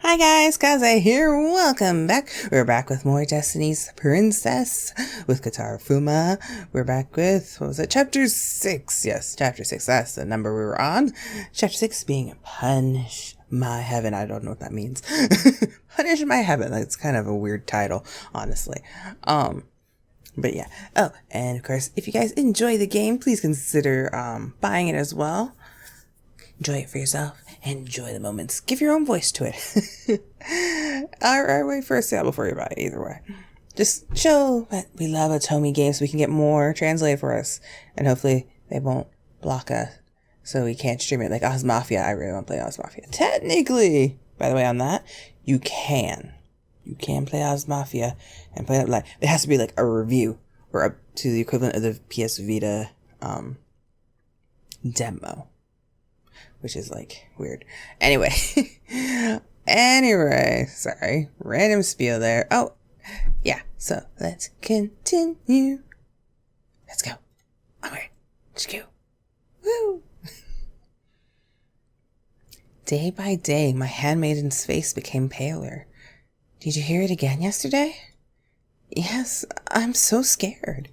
Hi guys, Kaze here, welcome back. We're back with more Destiny's Princess with Kotaro Fuma. We're back with, what was it, Chapter 6. Yes, Chapter 6, that's the number we were on. Chapter 6 being Punish My Heaven. I don't know what that means. Punish My Heaven, that's kind of a weird title, honestly. But yeah. Oh, and of course, if you guys enjoy the game, please consider buying it as well. Enjoy it for yourself. Enjoy the moments. Give your own voice to it. Alright, wait for a sale before you buy it, either way. Just show that we love Otome games so we can get more translated for us. And hopefully they won't block us so we can't stream it like Oz Mafia. I really want to play Oz Mafia. Technically, by the way, on that, you can. You can play Oz Mafia and play it like, it has to be like a review or up to the equivalent of the PS Vita demo. Which is like weird. Anyway. Sorry. Random spiel there. Oh, yeah. So let's continue. Let's go. Alright. Let's go. Woo. Day by day, my handmaiden's face became paler. Did you hear it again yesterday? Yes, I'm so scared.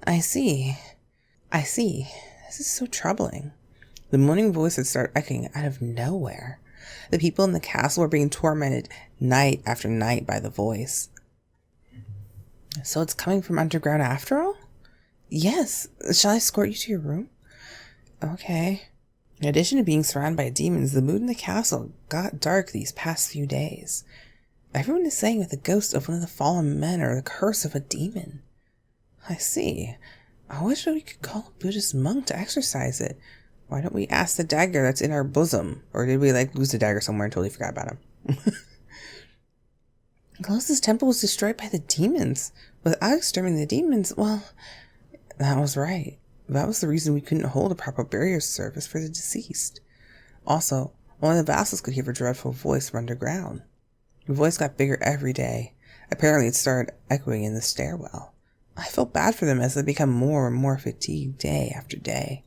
I see. This is so troubling. The moaning voice had started echoing out of nowhere. The people in the castle were being tormented night after night by the voice. So it's coming from underground after all? Yes. Shall I escort you to your room? Okay. In addition to being surrounded by demons, the mood in the castle got dark these past few days. Everyone is saying that the ghost of one of the fallen men or the curse of a demon. I see. I wish we could call a Buddhist monk to exorcise it. Why don't we ask the dagger that's in our bosom? Or did we lose the dagger somewhere and totally forgot about him? The closest temple was destroyed by the demons. Without exterminating the demons, well, that was right. That was the reason we couldn't hold a proper burial service for the deceased. Also, one of the vassals could hear a dreadful voice from underground. The voice got bigger every day. Apparently it started echoing in the stairwell. I felt bad for them as they become more and more fatigued day after day.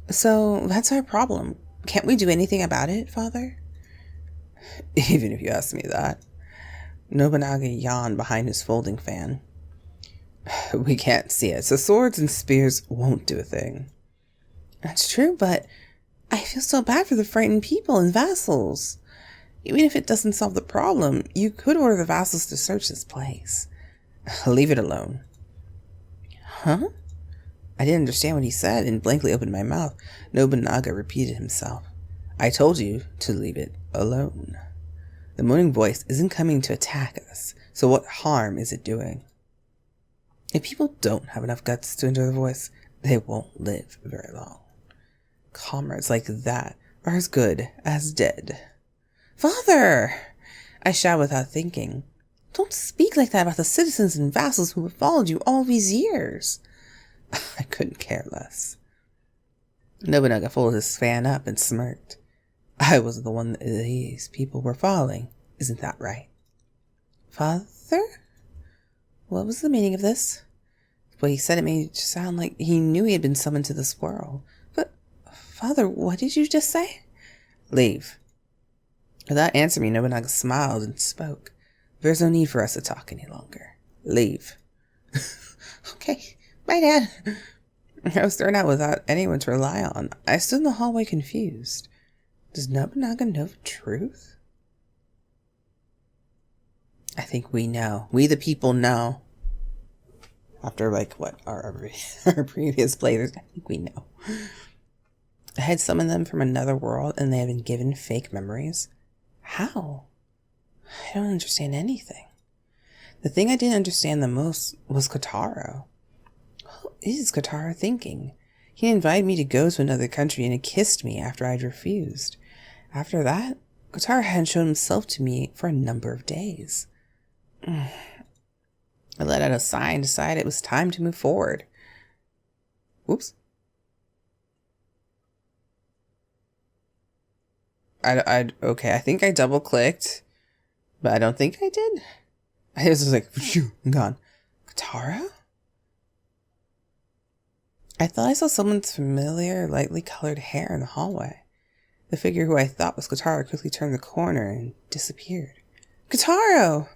So, that's our problem. Can't we do anything about it, Father? Even if you ask me that. Nobunaga yawned behind his folding fan. We can't see it, so swords and spears won't do a thing. That's true, but I feel so bad for the frightened people and vassals. Even if it doesn't solve the problem, you could order the vassals to search this place. Leave it alone. Huh? I didn't understand what he said and blankly opened my mouth. Nobunaga repeated himself. I told you to leave it alone. The moaning voice isn't coming to attack us, so what harm is it doing? If people don't have enough guts to endure the voice, they won't live very long. Comrades like that are as good as dead. Father! I shouted without thinking. Don't speak like that about the citizens and vassals who have followed you all these years. I couldn't care less. Nobunaga folded his fan up and smirked. I was the one that these people were following. Isn't that right? Father? What was the meaning of this? What he said it made it sound like he knew he had been summoned to this world. But, Father, what did you just say? Leave. Without answering me, Nobunaga smiled and spoke. There's no need for us to talk any longer. Leave. Okay. Bye, Dad. I was thrown out without anyone to rely on. I stood in the hallway confused. Does Nobunaga know the truth? I think we know. We the people know. After, our previous players, I think we know. I had summoned them from another world and they had been given fake memories. How? I don't understand anything. The thing I didn't understand the most was Kotaro. What is Kotaro thinking? He invited me to go to another country and had kissed me after I'd refused. After that, Kotaro hadn't shown himself to me for a number of days. I let out a sigh and decided it was time to move forward. Whoops. Okay, I think I double clicked, but I don't think I did. I was just like, phew, I'm gone. Kotaro? I thought I saw someone's familiar, lightly colored hair in the hallway. The figure who I thought was Kotaro quickly turned the corner and disappeared. Kotaro!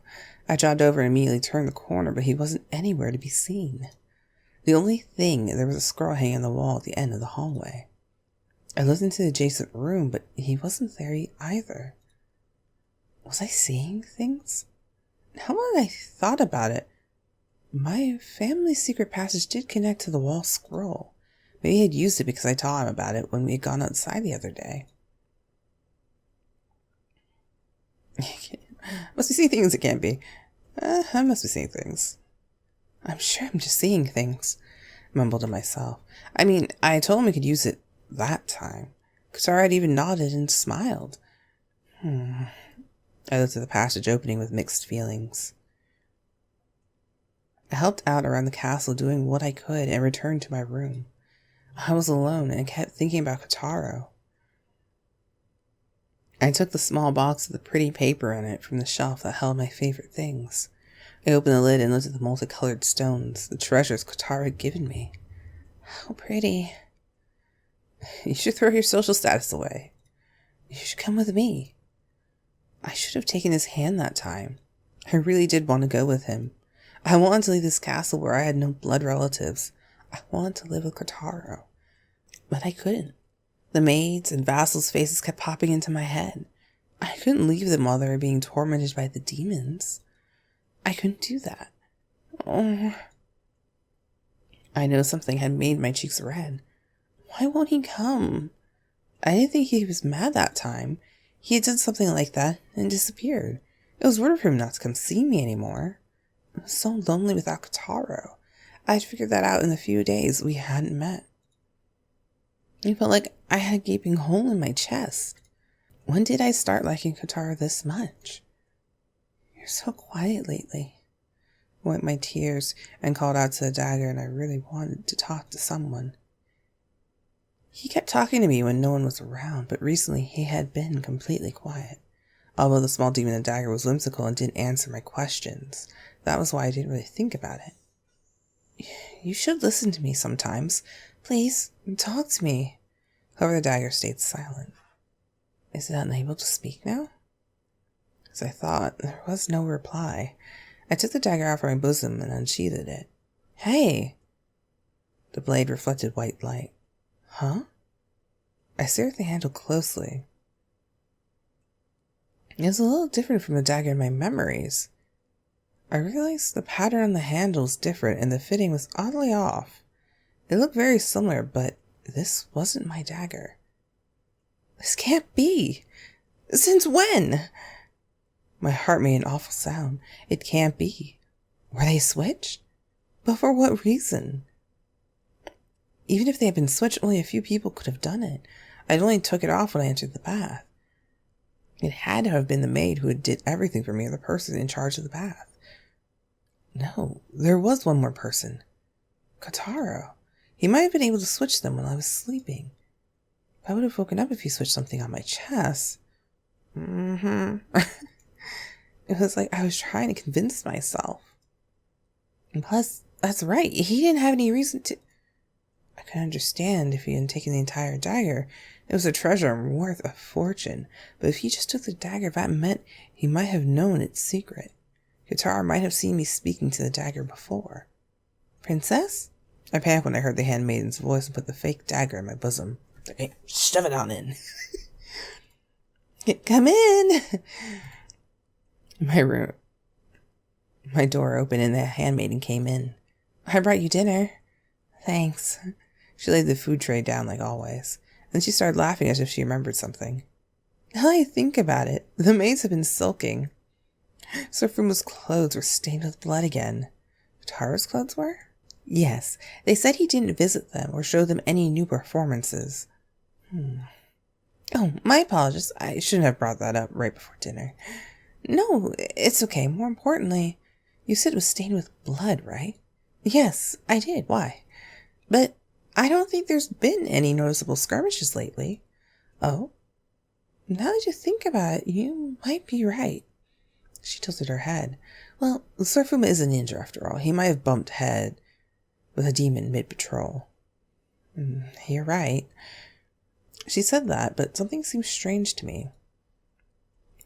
I jogged over and immediately turned the corner, but he wasn't anywhere to be seen. The only thing, there was a scroll hanging on the wall at the end of the hallway. I looked into the adjacent room, but he wasn't there either. Was I seeing things? How long I thought about it, my family's secret passage did connect to the wall scroll. Maybe he had used it because I taught him about it when we had gone outside the other day. Must be seeing things it can't be. I must be seeing things. I'm sure I'm just seeing things, mumbled to myself. I mean, I told him we could use it that time. Kotaro had even nodded and smiled. I looked at the passage opening with mixed feelings. I helped out around the castle doing what I could and returned to my room. I was alone and kept thinking about Kotaro. I took the small box with the pretty paper on it from the shelf that held my favorite things. I opened the lid and looked at the multicolored stones, the treasures Kotaro had given me. How pretty. You should throw your social status away. You should come with me. I should have taken his hand that time. I really did want to go with him. I wanted to leave this castle where I had no blood relatives. I wanted to live with Kotaro. But I couldn't. The maids and vassals' faces kept popping into my head. I couldn't leave them while they were being tormented by the demons. I couldn't do that. Oh. I know something had made my cheeks red. Why won't he come? I didn't think he was mad that time. He had done something like that and disappeared. It was rude for him not to come see me anymore. I was so lonely without Kotaro. I had figured that out in the few days we hadn't met. It felt like I had a gaping hole in my chest. When did I start liking Kotaro this much? You're so quiet lately. I wiped my tears and called out to the dagger, and I really wanted to talk to someone. He kept talking to me when no one was around, but recently he had been completely quiet. Although the small demon in the dagger was whimsical and didn't answer my questions, that was why I didn't really think about it. You should listen to me sometimes. Please, talk to me. However, the dagger stayed silent. Is it unable to speak now? As I thought, there was no reply. I took the dagger out from my bosom and unsheathed it. Hey! The blade reflected white light. Huh? I stared at the handle closely. It was a little different from the dagger in my memories. I realized the pattern on the handle was different and the fitting was oddly off. It looked very similar, but this wasn't my dagger. This can't be! Since when? My heart made an awful sound. It can't be. Were they switched? But for what reason? Even if they had been switched, only a few people could have done it. I only took it off when I entered the bath. It had to have been the maid who did everything for me, or the person in charge of the bath. No, there was one more person. Kotaro. He might have been able to switch them when I was sleeping. I would have woken up if he switched something on my chest. It was like I was trying to convince myself. And plus, that's right, he didn't have any reason to... I could understand if he hadn't taken the entire dagger. It was a treasure and worth a fortune. But if he just took the dagger, that meant he might have known its secret. Kotaro might have seen me speaking to the dagger before. Princess? I panicked when I heard the handmaiden's voice and put the fake dagger in my bosom. Okay, shove it on in. Come in! My room. My door opened and the handmaiden came in. I brought you dinner. Thanks. She laid the food tray down like always. Then she started laughing as if she remembered something. Now I think about it, the maids have been sulking. Sir Fuma's clothes were stained with blood again. Kotaro's clothes were? Yes, they said he didn't visit them or show them any new performances. Oh, my apologies. I shouldn't have brought that up right before dinner. No, it's okay. More importantly, you said it was stained with blood, right? Yes, I did. Why? But I don't think there's been any noticeable skirmishes lately. Oh? Now that you think about it, you might be right. She tilted her head. Well, Sir Fuma is a ninja after all. He might have bumped head with a demon mid-patrol. You're right. She said that, but something seemed strange to me.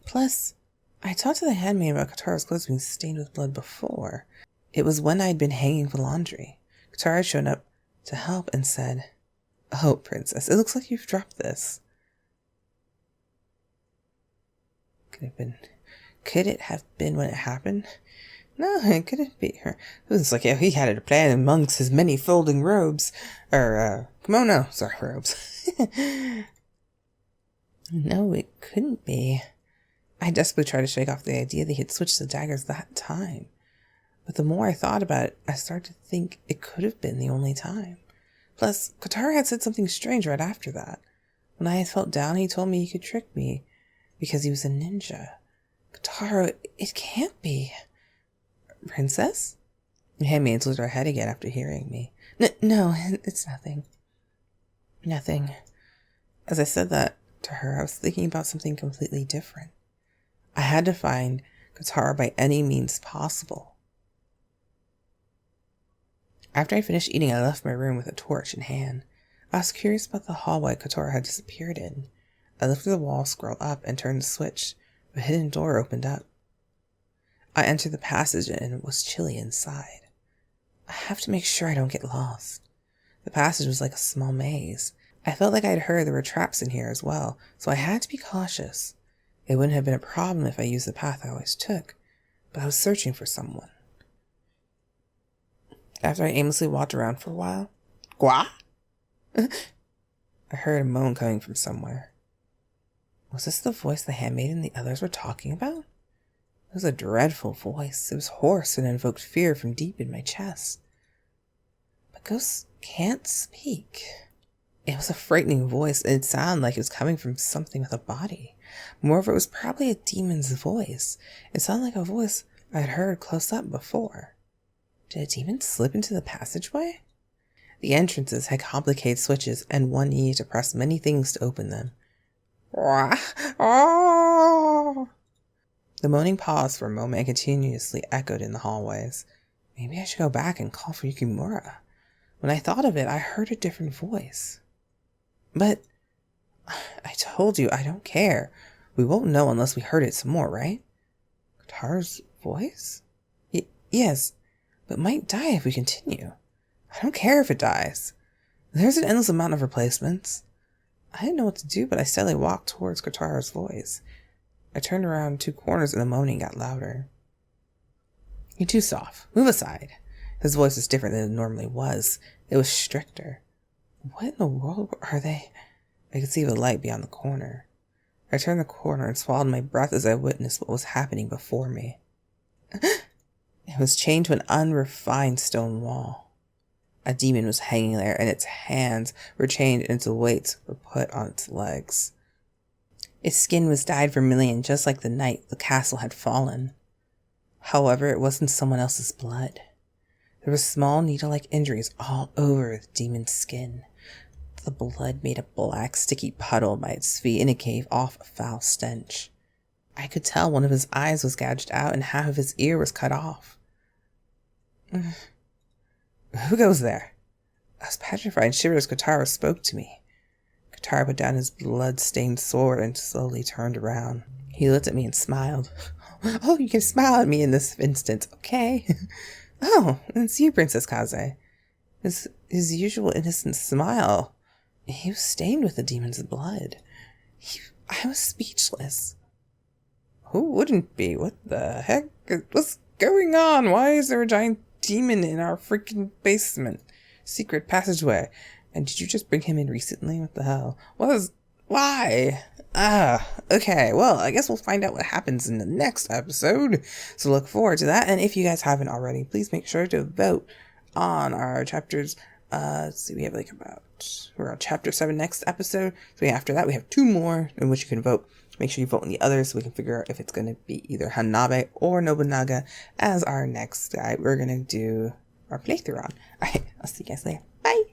Plus, I talked to the handmaid about Kotaro's clothes being stained with blood before. It was when I had been hanging for laundry. Kotaro showed up to help and said, "Oh, princess, it looks like you've dropped this." Could it have been when it happened? No, it couldn't be her. It was like he had it planned amongst his many folding robes. Kimono. Sorry, robes. No, it couldn't be. I desperately tried to shake off the idea that he had switched the daggers that time. But the more I thought about it, I started to think it could have been the only time. Plus, Kotaro had said something strange right after that. When I had felt down, he told me he could trick me because he was a ninja. Kotaro, it can't be. Princess? The handmaid lifted her head again after hearing me. No, it's nothing. Nothing. As I said that to her, I was thinking about something completely different. I had to find Kotaro by any means possible. After I finished eating, I left my room with a torch in hand. I was curious about the hallway Kotaro had disappeared in. I lifted the wall, scrolled up, and turned the switch. A hidden door opened up. I entered the passage and it was chilly inside. I have to make sure I don't get lost. The passage was like a small maze. I felt like I'd heard there were traps in here as well, so I had to be cautious. It wouldn't have been a problem if I used the path I always took, but I was searching for someone. After I aimlessly walked around for a while, Gwa? I heard a moan coming from somewhere. Was this the voice the handmaid and the others were talking about? It was a dreadful voice. It was hoarse and invoked fear from deep in my chest. But ghosts can't speak. It was a frightening voice, and it sounded like it was coming from something with a body. Moreover, it was probably a demon's voice. It sounded like a voice I had heard close up before. Did a demon slip into the passageway? The entrances had complicated switches, and one needed to press many things to open them. The moaning paused for a moment and continuously echoed in the hallways. Maybe I should go back and call for Yukimura. When I thought of it, I heard a different voice. But I told you I don't care. We won't know unless we heard it some more, right? Kotaro's voice? Yes, but might die if we continue. I don't care if it dies. There's an endless amount of replacements. I didn't know what to do, but I steadily walked towards Kotaro's voice. I turned around 2 corners and the moaning got louder. You're too soft. Move aside. His voice was different than it normally was. It was stricter. What in the world are they? I could see the light beyond the corner. I turned the corner and swallowed my breath as I witnessed what was happening before me. It was chained to an unrefined stone wall. A demon was hanging there, and its hands were chained and its weights were put on its legs. Its skin was dyed vermilion, just like the night the castle had fallen. However, it wasn't someone else's blood. There were small needle-like injuries all over the demon's skin. The blood made a black, sticky puddle by its feet, and it gave off a foul stench. I could tell one of his eyes was gouged out, and half of his ear was cut off. Who goes there? I was petrified and shivered as Kotaro spoke to me. Kotaro put down his blood-stained sword and slowly turned around. He looked at me and smiled. Oh, you can smile at me in this instance, okay? Oh, it's you, Princess Kaze. His usual innocent smile. He was stained with the demon's blood. I was speechless. Who wouldn't be? What the heck? What's going on? Why is there a giant demon in our freaking basement? Secret passageway. And did you just bring him in recently? What the hell? Why? Okay. Well, I guess we'll find out what happens in the next episode. So look forward to that. And if you guys haven't already, please make sure to vote on our chapters. Let's see, we have we're on chapter 7 next episode. So after that, we have 2 more in which you can vote. Make sure you vote on the others so we can figure out if it's going to be either Hanabe or Nobunaga as our next guy we're going to do our playthrough on. Alright, I'll see you guys later. Bye!